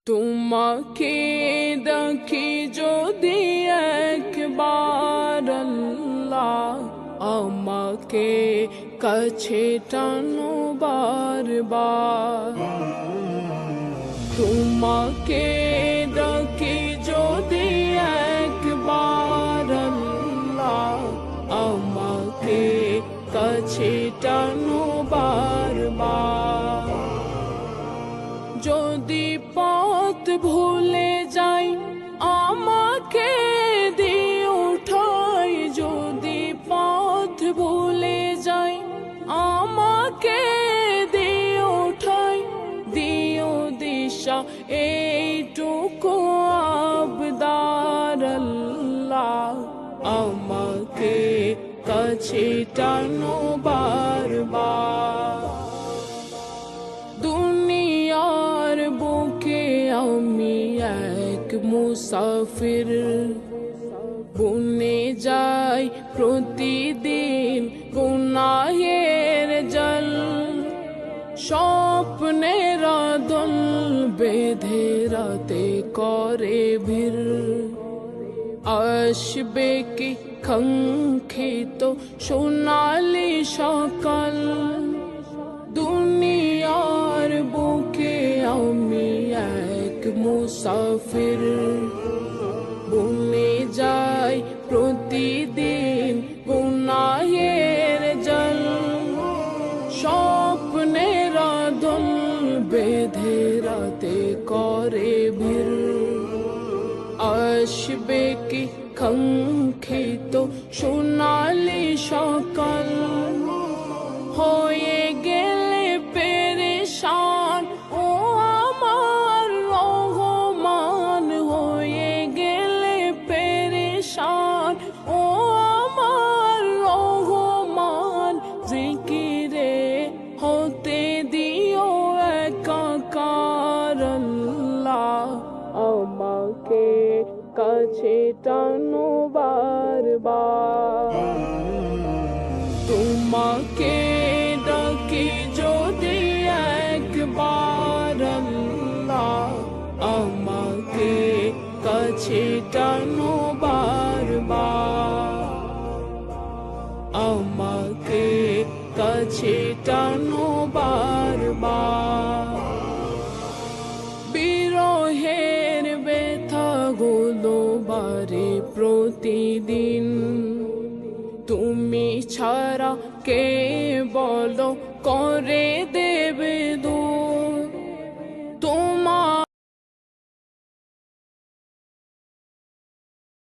তোমাকে দেখি যদি একবার আল্লাহ, আমাকে কাছে টানো বারবার। তোমাকে দেখি যদি একবার আল্লাহ, আমাকে কাছে টানো বারবার। যদি পথ ভুলে যাই আমাকে দিও ঠাই, যদি পথ ভুলে যাই আমাকে দিও ঠাই, দিও দিশা এইটুকু আবদার আল্লাহ, আমাকে কাছে টানো বারবার। দুনিয়ার বুকে আমি এক মুসাফির, বুনে যাই প্রতিদিন গুনাহের জল। স্বপ্নের দল বেঁধে রাতে করে ভিড়, আসবে কি কাঙ্ক্ষিত সোনালি সকাল। দুনিয়ার বুকে আমি এক মুসাফির, বুনে যাই প্রতিদিন গুনাহের জল। স্বপ্নের দল বেঁধে রাতে করে ভিড়, আসবে কি কাঙ্ক্ষিত সোনালি সকাল। হয়ে গেলে পেরেশান ও আমার রহমান, হয়ে গেলে পেরেশান ও আমার রহমান। জিকিরে হতে দিও একাকার আল্লাহ, আমাকে কাছে টানো বারবার। তোমাকে ডাকি যদি একবার আল্লাহ, আমাকে কাছে টানো বারবার, আমাকে কাছে টানো বারবার। বিরহের ব্যথাগুলো বারে প্রতিদিন, তুমি ছাড়া কে বলো করে দে